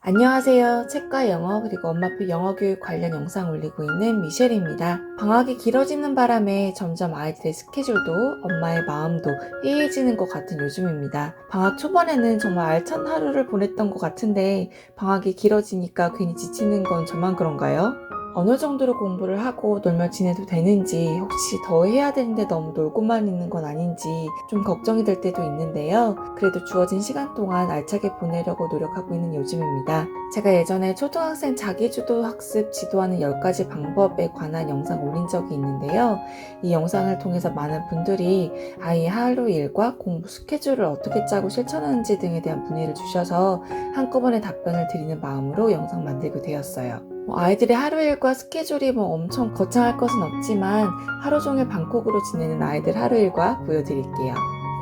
안녕하세요. 책과 영어 그리고 엄마표 영어 교육 관련 영상 올리고 있는 미셸입니다. 방학이 길어지는 바람에 점점 아이들의 스케줄도 엄마의 마음도 해이해지는 것 같은 요즘입니다. 방학 초반에는 정말 알찬 하루를 보냈던 것 같은데 방학이 길어지니까 괜히 지치는 건 저만 그런가요? 어느 정도로 공부를 하고 놀며 지내도 되는지, 혹시 더 해야 되는데 너무 놀고만 있는 건 아닌지 좀 걱정이 될 때도 있는데요. 그래도 주어진 시간 동안 알차게 보내려고 노력하고 있는 요즘입니다. 제가 예전에 초등학생 자기주도 학습 지도하는 10가지 방법에 관한 영상 올린 적이 있는데요. 이 영상을 통해서 많은 분들이 아이의 하루 일과 공부 스케줄을 어떻게 짜고 실천하는지 등에 대한 문의를 주셔서 한꺼번에 답변을 드리는 마음으로 영상 만들게 되었어요. 아이들의 하루 일과 스케줄이 엄청 거창할 것은 없지만 하루 종일 방콕으로 지내는 아이들 하루 일과 보여드릴게요.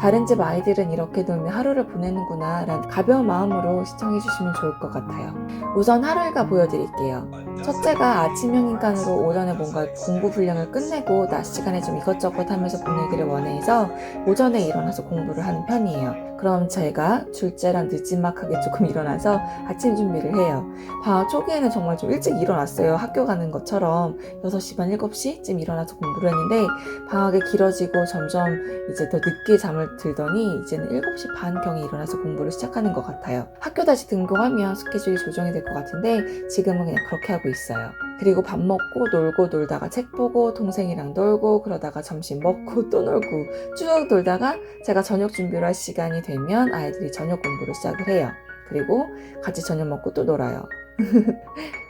다른 집 아이들은 이렇게 놀며 하루를 보내는구나 라는 가벼운 마음으로 시청해주시면 좋을 것 같아요. 우선 하루 일과 보여드릴게요. 첫째가 아침형 인간으로 오전에 뭔가 공부 분량을 끝내고 낮 시간에 좀 이것저것 하면서 보내기를 원해서 오전에 일어나서 공부를 하는 편이에요. 그럼 제가 둘째랑 늦지막하게 조금 일어나서 아침 준비를 해요. 방학 초기에는 정말 좀 일찍 일어났어요. 학교 가는 것처럼 6시 반, 7시쯤 일어나서 공부를 했는데 방학이 길어지고 점점 이제 더 늦게 잠을 들더니 이제는 7시 반경에 일어나서 공부를 시작하는 것 같아요. 학교 다시 등교하면 스케줄이 조정이 될 것 같은데 지금은 그냥 그렇게 하고 있어요. 그리고 밥 먹고 놀고 놀다가 책 보고 동생이랑 놀고 그러다가 점심 먹고 또 놀고 쭉 놀다가 제가 저녁 준비를 할 시간이 되면 아이들이 저녁 공부를 시작을 해요. 그리고 같이 저녁 먹고 또 놀아요.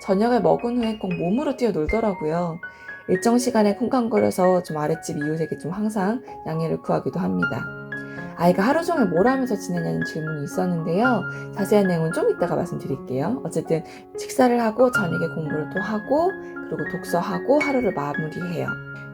저녁을 먹은 후에 꼭 몸으로 뛰어놀더라고요. 일정 시간에 쿵쾅거려서 좀 아랫집 이웃에게 좀 항상 양해를 구하기도 합니다. 아이가 하루 종일 뭘 하면서 지내냐는 질문이 있었는데요. 자세한 내용은 좀 이따가 말씀드릴게요. 어쨌든 식사를 하고 저녁에 공부를 또 하고 그리고 독서하고 하루를 마무리해요.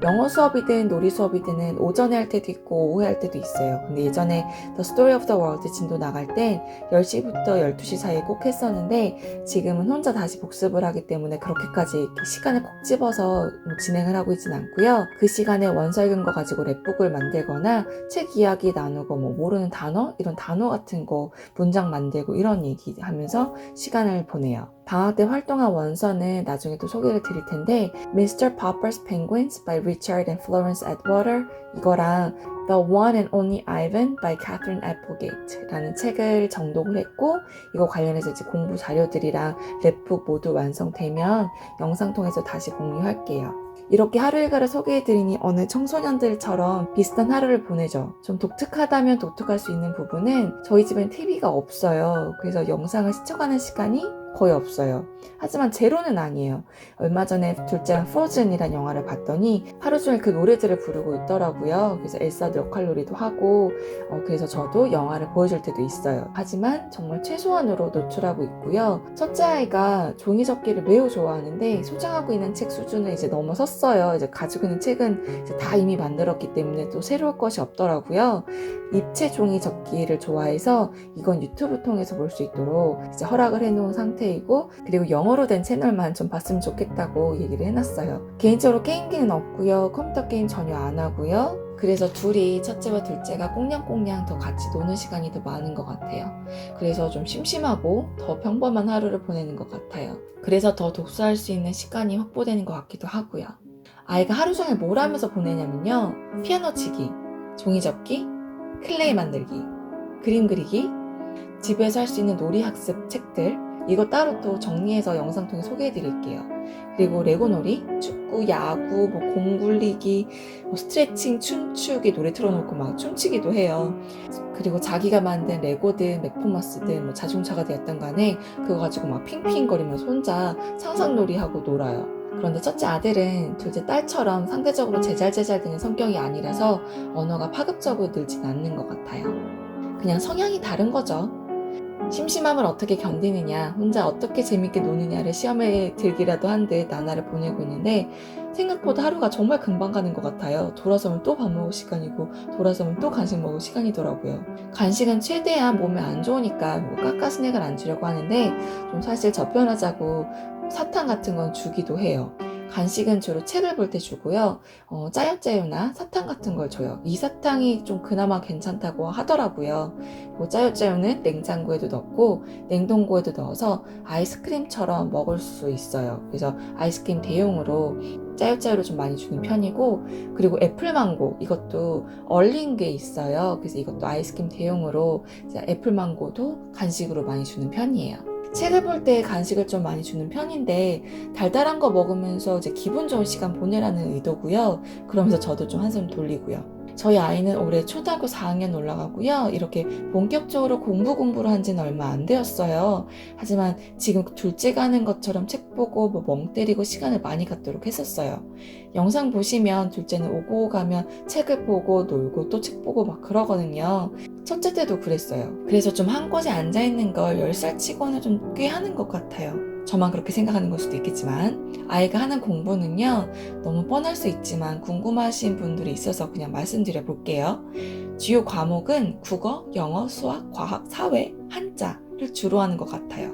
영어 수업이든 놀이 수업이든 오전에 할 때도 있고 오후에 할 때도 있어요. 근데 예전에 The Story of the World 진도 나갈 땐 10시부터 12시 사이에 꼭 했었는데 지금은 혼자 다시 복습을 하기 때문에 그렇게까지 이렇게 시간을 콕 집어서 진행을 하고 있진 않고요. 그 시간에 원서 읽은 거 가지고 랩북을 만들거나 책 이야기 나누고 모르는 단어? 이런 단어 같은 거 문장 만들고 이런 얘기 하면서 시간을 보내요. 방학 때 활동한 원서는 나중에 또 소개를 드릴 텐데 Mr. Popper's Penguins by Richard and Florence Atwater 이거랑 The One and Only Ivan by Catherine Applegate 라는 책을 정독을 했고 이거 관련해서 이제 공부 자료들이랑 랩북 모두 완성되면 영상 통해서 다시 공유할게요. 이렇게 하루 일과를 소개해드리니 어느 청소년들처럼 비슷한 하루를 보내죠. 좀 독특하다면 독특할 수 있는 부분은 저희 집엔 TV가 없어요. 그래서 영상을 시청하는 시간이 거의 없어요. 하지만 제로는 아니에요. 얼마 전에 둘째랑 프로즌이란 영화를 봤더니 하루 종일 그 노래들을 부르고 있더라고요. 그래서 엘사도 역할놀이도 하고 그래서 저도 영화를 보여줄 때도 있어요. 하지만 정말 최소한으로 노출하고 있고요. 첫째 아이가 종이접기를 매우 좋아하는데 소장하고 있는 책 수준을 이제 넘어섰어요. 이제 가지고 있는 책은 이제 다 이미 만들었기 때문에 또 새로울 것이 없더라고요. 입체 종이접기를 좋아해서 이건 유튜브 통해서 볼 수 있도록 이제 허락을 해놓은 상태이고 그리고 영어로 된 채널만 좀 봤으면 좋겠다고 얘기를 해놨어요. 개인적으로 게임기는 없고요. 컴퓨터 게임 전혀 안 하고요. 그래서 둘이 첫째와 둘째가 꽁냥꽁냥 더 같이 노는 시간이 더 많은 것 같아요. 그래서 좀 심심하고 더 평범한 하루를 보내는 것 같아요. 그래서 더 독서할 수 있는 시간이 확보되는 것 같기도 하고요. 아이가 하루 종일 뭘 하면서 보내냐면요. 피아노 치기, 종이접기, 클레이 만들기, 그림 그리기, 집에서 할 수 있는 놀이 학습 책들 이거 따로 또 정리해서 영상 통해 소개해 드릴게요. 그리고 레고놀이, 축구, 야구, 공 굴리기, 스트레칭, 춤추기 노래 틀어놓고 막 춤추기도 해요. 그리고 자기가 만든 레고든 맥포머스든 자동차가 되었던 간에 그거 가지고 막 핑핑거리면서 혼자 상상놀이하고 놀아요. 그런데 첫째 아들은 둘째 딸처럼 상대적으로 제잘제잘 되는 성격이 아니라서 언어가 파급적으로 늘진 않는 것 같아요. 그냥 성향이 다른 거죠. 심심함을 어떻게 견디느냐, 혼자 어떻게 재밌게 노느냐를 시험에 들기라도 한 듯 나날을 보내고 있는데 생각보다 하루가 정말 금방 가는 것 같아요. 돌아서면 또 밥 먹을 시간이고 돌아서면 또 간식 먹을 시간이더라고요. 간식은 최대한 몸에 안 좋으니까 까까 스낵을 안 주려고 하는데 좀 사실 저편하자고 사탕 같은 건 주기도 해요. 간식은 주로 책을 볼 때 주고요. 짜요짜요나 사탕 같은 걸 줘요. 이 사탕이 좀 그나마 괜찮다고 하더라고요. 그리고 짜요짜요는 냉장고에도 넣고 냉동고에도 넣어서 아이스크림처럼 먹을 수 있어요. 그래서 아이스크림 대용으로 짜요짜요를 좀 많이 주는 편이고, 그리고 애플망고 이것도 얼린 게 있어요. 그래서 이것도 아이스크림 대용으로 애플망고도 간식으로 많이 주는 편이에요. 책을 볼 때 간식을 좀 많이 주는 편인데 달달한 거 먹으면서 이제 기분 좋은 시간 보내라는 의도고요. 그러면서 저도 좀 한숨 돌리고요. 저희 아이는 올해 초등학교 4학년 올라가고요. 이렇게 본격적으로 공부를 한 지는 얼마 안 되었어요. 하지만 지금 둘째가 하는 것처럼 책 보고 뭐 멍 때리고 시간을 많이 갖도록 했었어요. 영상 보시면 둘째는 오고 가면 책을 보고 놀고 또 책 보고 막 그러거든요. 첫째 때도 그랬어요. 그래서 좀 한 곳에 앉아있는 걸 10살 치고는 좀 꽤 하는 것 같아요. 저만 그렇게 생각하는 걸 수도 있겠지만, 아이가 하는 공부는요, 너무 뻔할 수 있지만 궁금하신 분들이 있어서 그냥 말씀드려 볼게요. 주요 과목은 국어, 영어, 수학, 과학, 사회, 한자를 주로 하는 것 같아요.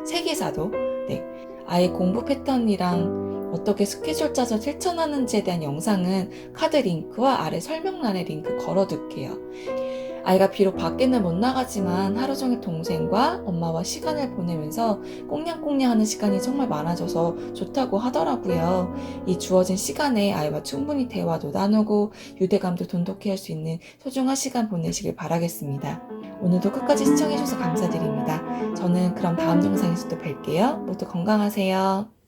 세계사도. 네. 아이 공부 패턴이랑 어떻게 스케줄 짜서 실천하는지에 대한 영상은 카드 링크와 아래 설명란에 링크 걸어둘게요. 아이가 비록 밖에는 못 나가지만 하루 종일 동생과 엄마와 시간을 보내면서 꽁냥꽁냥하는 시간이 정말 많아져서 좋다고 하더라고요. 이 주어진 시간에 아이와 충분히 대화도 나누고 유대감도 돈독히 할 수 있는 소중한 시간 보내시길 바라겠습니다. 오늘도 끝까지 시청해주셔서 감사드립니다. 저는 그럼 다음 영상에서 또 뵐게요. 모두 건강하세요.